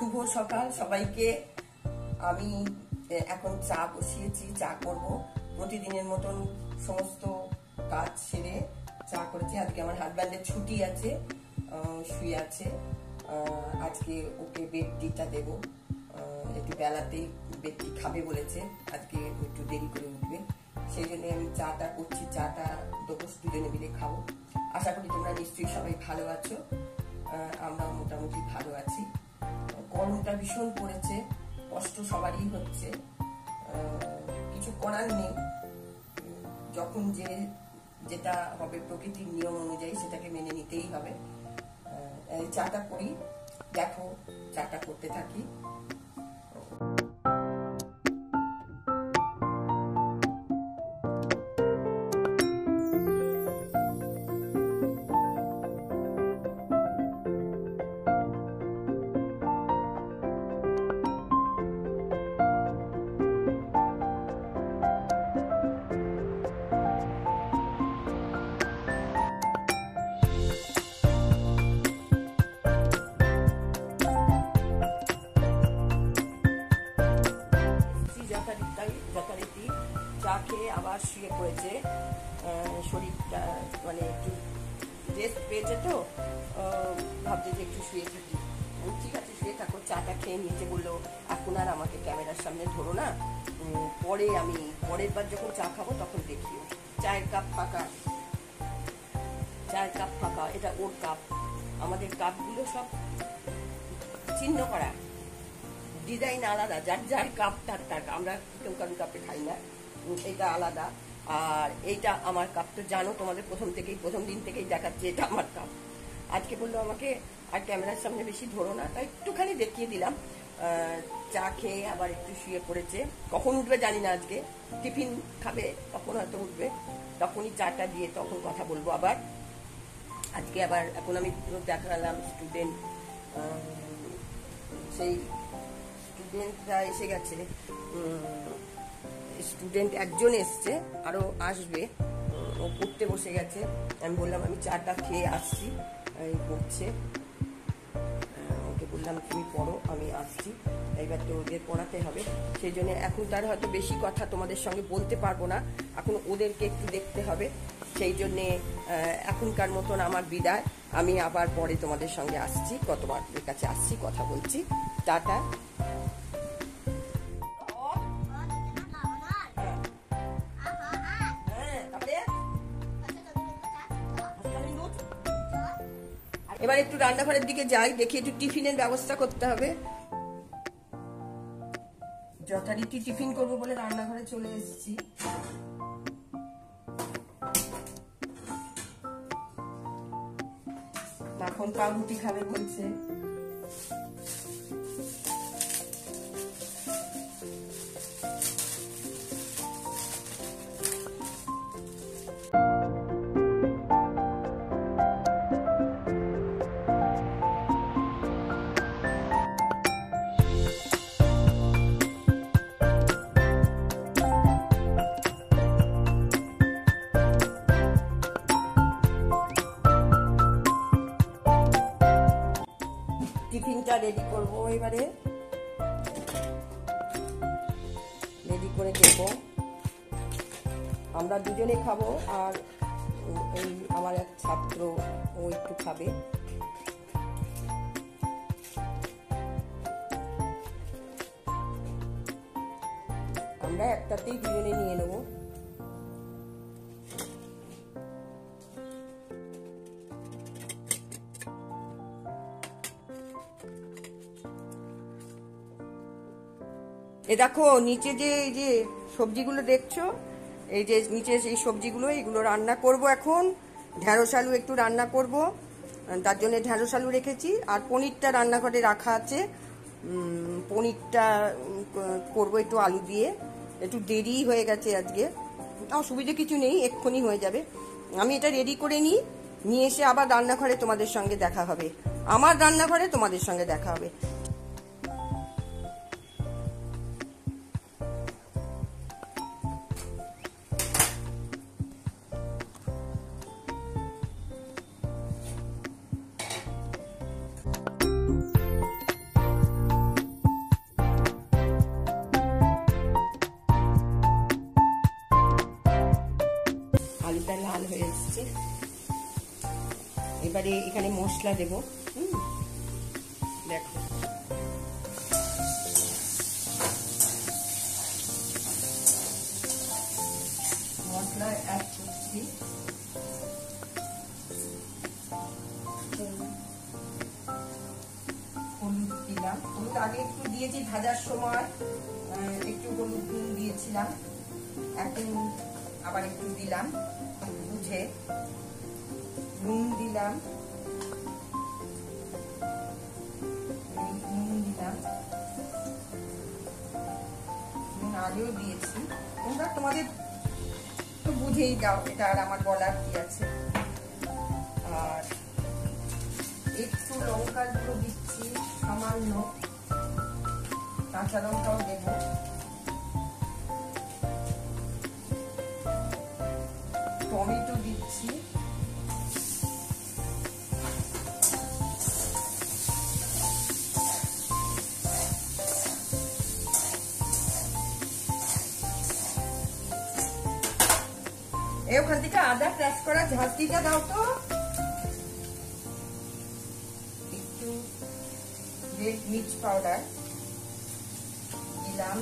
শুভ সকাল সবাইকে। আমি এখন চা বসিয়েছি, চা করব। প্রতিদিনের মতন সমস্ত কাজ সেরে চা করেছি। আজকে আমার হাজব্যান্ডের ছুটি আছে, শুয়ে আছে। আজকে ওকে বেডটিটা দেব, একটু বেলাতেই বেডটি খাবে বলেছে, আজকে একটু দেরি করে উঠবে, সেই জন্য আমি চাটা করছি। চাটা দেবো, দুজনে মিলে খাবো। আশা করি তোমরা নিশ্চয়ই সবাই ভালো আছো। আমরা মোটামুটি ভালো আছি। গরমটা ভীষণ পড়েছে, কষ্ট সবারই হচ্ছে, কিছু করার নেই। যখন যেটা হবে প্রকৃতির নিয়ম অনুযায়ী সেটাকে মেনে নিতেই হবে। চাটা করি, দেখো চাটা করতে থাকি। যথারীতি চা খেয়ে আবার শুয়ে পড়েছে। শরীরটা মানে একটু রেস্ট পেয়েছে, তো ভাবছে যে একটু শুয়ে থাকি। ঠিক আছে, শুয়ে থাকো। চাটা খেয়ে নিয়েছে, বললো এখন আর আমাকে ক্যামেরার সামনে ধরো না, পরে আমি পরের বার যখন চা খাবো তখন দেখিও। চায়ের কাপ ফাঁকা, চায়ের কাপ ফাঁকা, এটা ওর কাপ। আমাদের কাপগুলো সব চিহ্ন করা, ডিজাইন আলাদা, যার যার কাপ তার। আমরা কেউ কারোর কাপে খাই না, এটা আলাদা। আর এইটা আমার কাপ, তো জানো তোমাদের প্রথম দিন থেকেই দেখাচ্ছে এটা আমার কাপ। আজকে বললো আমাকে আর ক্যামেরার সামনে বেশি ধরো না, তাই একটুখানি দেখিয়ে দিলাম। চা খেয়ে আবার একটু শুয়ে পড়েছে। কখন উঠবে জানি না, আজকে টিফিন খাবে তখন হয়তো উঠবে, তখনই চাটা দিয়ে তখন কথা বলবো আবার। আজকে আবার এখন আমি দেখালাম স্টুডেন্ট, সেই স্টুডেন্টরা এসে গেছে। স্টুডেন্ট একজন এসছে, আরো আসবে। ও পড়তে বসে গেছে। আমি বললাম আমি চাটা খেয়ে আসছি, এই পড়ছে। ওকে বললাম তুমি পড়ো, আমি আসছি। এবার তো ওদের পড়াতে হবে, সেই জন্য এখন তার হয়তো বেশি কথা তোমাদের সঙ্গে বলতে পারবো না, এখন ওদেরকে একটু দেখতে হবে। সেই জন্যে এখনকার মতন আমার বিদায়। আমি আবার পরে তোমাদের সঙ্গে আসছি, কতবার ওদের কাছে আসছি, কথা বলছি। টাটা। এবার একটু রান্নাঘরের দিকে যাই, দেখি একটু টিফিনের ব্যবস্থা করতে হবে। যথারীতি টিফিন করবো বলে রান্নাঘরে চলে এসেছি। এখন পাউরুটি খাবে বলছে। টিফিনটা রেডি করবো, এবারে রেডি করে দেব। আমরা দুজনে খাবো, আর এই আমার এক ছাত্র, ও একটু খাবে। আমরা একটাতেই দুজনে নিয়ে নেবো। এ দেখো নিচে যে সবজিগুলো দেখছো, এই যে নিচে এই সবজিগুলো, এইগুলো রান্না করব এখন। ঢেঁড়স আলু একটু রান্না করব, তার জন্য ঢেঁড়স আলু রেখেছি। আর পনিরটা রান্নাঘরে রাখা আছে, পনিরটা করব একটু আলু দিয়ে। একটু দেরি হয়ে গেছে আজকে, অসুবিধা কিছু নেই, এক্ষুনি হয়ে যাবে। আমি এটা রেডি করে নিয়ে এসে আবার রান্নাঘরে তোমাদের সঙ্গে দেখা হবে। আমার রান্নাঘরে তোমাদের সঙ্গে দেখা হবে। এবারে এখানে মশলা দেবো। দেখো মশলা অ্যাড করছি। হলুদ দিলাম, হলুদ আগে একটু দিয়েছি ভাজার সময়, একটু হলুদ দিয়েছিলাম, এখন আবার একটু দিলাম বুঝে। নুন দিলাম, নুন আগেও দিয়েছি, তোমরা তোমাদের তো বুঝেই দাও, এটা আর আমার বলার কি আছে। আর একটু লঙ্কার গুঁড়ো দিচ্ছি সামান্য, কাঁচা লঙ্কাও দেব, টমেটো দিচ্ছি, ওখান থেকে আদা ক্রাশ করা ঝাঁঝরিটা দাও তো, একটু রেড মির্চ পাউডার দিলাম,